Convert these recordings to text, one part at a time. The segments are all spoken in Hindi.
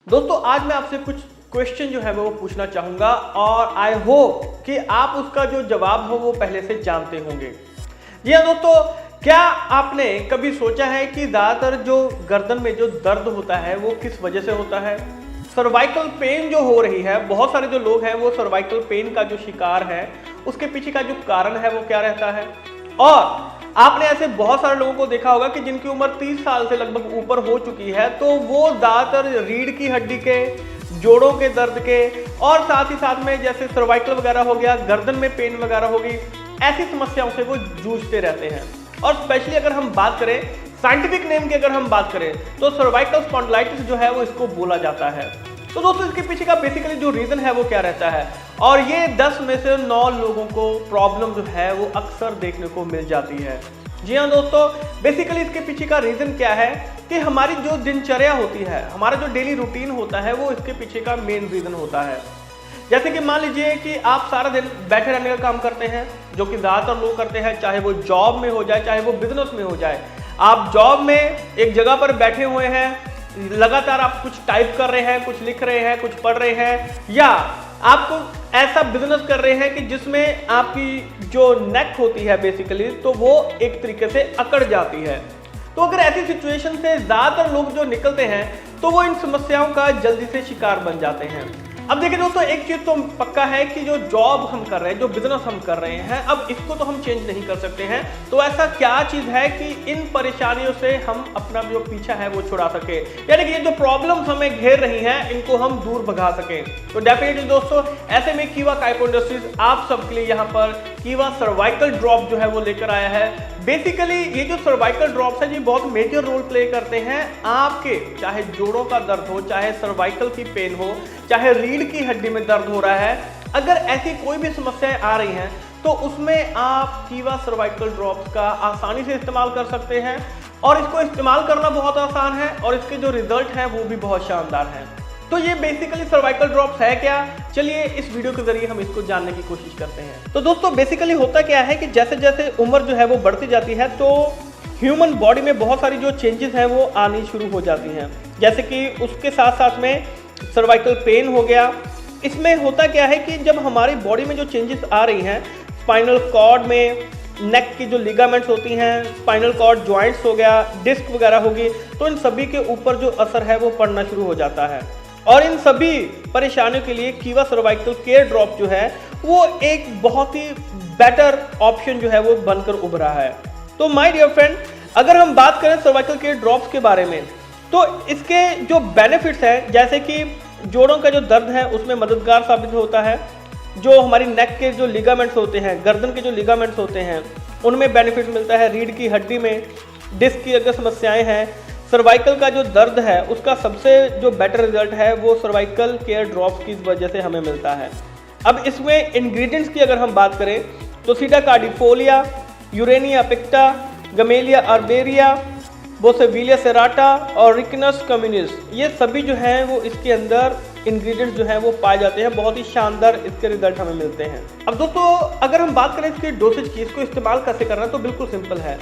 दोस्तों आज मैं आपसे कुछ क्वेश्चन जो है वो पूछना चाहूंगा और आई होप कि आप उसका जो जवाब हो वो पहले से जानते होंगे। जी हाँ दोस्तों, क्या आपने कभी सोचा है कि ज़्यादातर जो गर्दन में जो दर्द होता है वो किस वजह से होता है? सर्वाइकल पेन जो हो रही है, बहुत सारे जो लोग हैं वो सर्वाइकल पेन का जो शिकार है उसके पीछे का जो कारण है वो क्या रहता है? और आपने ऐसे बहुत सारे लोगों को देखा होगा कि जिनकी उम्र 30 साल से लगभग ऊपर हो चुकी है, तो वो ज़्यादातर रीढ़ की हड्डी के, जोड़ों के दर्द के और साथ ही साथ में जैसे सर्वाइकल वगैरह हो गया, गर्दन में पेन वगैरह होगी, ऐसी समस्याओं से वो जूझते रहते हैं। और स्पेशली अगर हम बात करें साइंटिफिक नेम की, अगर हम बात करें तो सर्वाइकल स्पॉन्डिलाइटिस जो है वो इसको बोला जाता है। तो दोस्तों इसके पीछे का बेसिकली जो रीजन है वो क्या रहता है, और ये 10 में से 9 लोगों को प्रॉब्लम जो है वो अक्सर देखने को मिल जाती है। जी हाँ दोस्तों, बेसिकली इसके पीछे का रीजन क्या है कि हमारी जो दिनचर्या होती है, हमारा जो डेली रूटीन होता है वो इसके पीछे का मेन रीजन होता है। जैसे कि मान लीजिए कि आप सारा दिन बैठे रहने का काम करते हैं, जो कि ज़्यादातर लोग करते हैं, चाहे वो जॉब में हो जाए चाहे वो बिजनेस में हो जाए। आप जॉब में एक जगह पर बैठे हुए हैं, लगातार आप कुछ टाइप कर रहे हैं, कुछ लिख रहे हैं, कुछ पढ़ रहे हैं, या आपको ऐसा बिजनेस कर रहे हैं कि जिसमें आपकी जो नेक होती है बेसिकली तो वो एक तरीके से अकड़ जाती है। तो अगर ऐसी सिचुएशन से ज़्यादातर लोग जो निकलते हैं तो वो इन समस्याओं का जल्दी से शिकार बन जाते हैं। अब देखिए दोस्तों, एक चीज़ तो पक्का है कि जो जॉब हम कर रहे हैं, जो बिजनेस हम कर रहे हैं, अब इसको तो हम चेंज नहीं कर सकते हैं। तो ऐसा क्या चीज़ है कि इन परेशानियों से हम अपना जो पीछा है वो छुड़ा सके, यानी कि ये जो प्रॉब्लम्स हमें घेर रही हैं इनको हम दूर भगा सकें। तो डेफिनेटली दोस्तों ऐसे में कीवा काइपो इंडस्ट्रीज आप सबके लिए यहाँ पर कीवा सर्वाइकल ड्रॉप जो है वो लेकर आया है। बेसिकली ये जो सर्वाइकल ड्रॉप्स है ये बहुत मेजर रोल प्ले करते हैं आपके, चाहे जोड़ों का दर्द हो, चाहे सर्वाइकल की पेन हो, चाहे रीढ़ की हड्डी में दर्द हो रहा है, अगर ऐसी कोई भी समस्याएं आ रही हैं तो उसमें आप कीवा सर्वाइकल ड्रॉप्स का आसानी से इस्तेमाल कर सकते हैं। और इसको इस्तेमाल करना बहुत आसान है और इसके जो रिजल्ट हैं वो भी बहुत शानदार हैं। तो ये बेसिकली सर्वाइकल ड्रॉप्स है क्या, चलिए इस वीडियो के जरिए हम इसको जानने की कोशिश करते हैं। तो दोस्तों बेसिकली होता क्या है कि जैसे जैसे उम्र जो है वो बढ़ती जाती है तो ह्यूमन बॉडी में बहुत सारी जो चेंजेस हैं वो आनी शुरू हो जाती हैं। जैसे कि उसके साथ साथ में सर्वाइकल पेन हो गया। इसमें होता क्या है कि जब हमारी बॉडी में जो चेंजेस आ रही हैं, स्पाइनल कॉर्ड में नेक की जो लिगामेंट्स होती हैं, स्पाइनल कॉर्ड जॉइंट्स हो गया, डिस्क वगैरह होगी, तो इन सभी के ऊपर जो असर है वो पड़ना शुरू हो जाता है। और इन सभी परेशानियों के लिए कीवा सर्वाइकल केयर ड्रॉप जो है वो एक बहुत ही बेटर ऑप्शन जो है वो बनकर उभरा है। तो माय डियर फ्रेंड, अगर हम बात करें सर्वाइकल केयर ड्रॉप्स के बारे में तो इसके जो बेनिफिट्स हैं, जैसे कि जोड़ों का जो दर्द है उसमें मददगार साबित होता है, जो हमारी नेक के जो लिगामेंट्स होते हैं, गर्दन के जो लिगामेंट्स होते हैं उनमें बेनिफिट मिलता है, रीढ़ की हड्डी में डिस्क की अगर समस्याएं हैं, सर्वाइकल का जो दर्द है उसका सबसे जो बेटर रिजल्ट है वो सर्वाइकल केयर ड्रॉप्स की वजह से हमें मिलता है। अब इसमें इंग्रेडिएंट्स की अगर हम बात करें तो सीडा कार्डिफोलिया, यूरेनिया पिक्टा, गमेलिया अर्बेरिया, बोसेविलिया सेराटा और रिकनस कम्युनिस, ये सभी जो हैं वो इसके अंदर इंग्रेडिएंट्स जो हैं वो पाए जाते हैं। बहुत ही शानदार इसके रिजल्ट हमें मिलते हैं। अब दोस्तों अगर हम बात करें इसके डोसेज की, इसको इस्तेमाल कैसे करना है, तो बिल्कुल सिंपल है।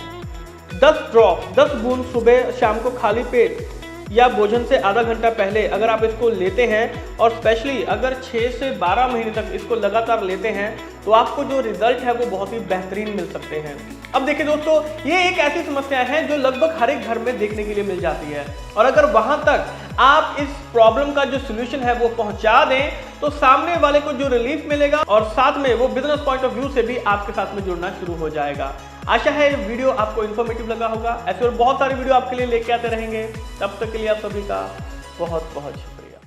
10 बूंद सुबह शाम को खाली पेट या भोजन से आधा घंटा पहले अगर आप इसको लेते हैं, और स्पेशली अगर 6 से 12 महीने तक इसको लगातार लेते हैं तो आपको जो रिजल्ट है वो बहुत ही बेहतरीन मिल सकते हैं। अब देखिए दोस्तों, ये एक ऐसी समस्या है जो लगभग हर एक घर में देखने के लिए मिल जाती है, और अगर वहां तक आप इस प्रॉब्लम का जो सोल्यूशन है वो पहुंचा दें तो सामने वाले को जो रिलीफ मिलेगा और साथ में वो बिजनेस पॉइंट ऑफ व्यू से भी आपके साथ में जुड़ना शुरू हो जाएगा। आशा है ये वीडियो आपको इन्फॉर्मेटिव लगा होगा। ऐसे और बहुत सारी वीडियो आपके लिए लेके आते रहेंगे। तब तक के लिए आप सभी का बहुत बहुत शुक्रिया।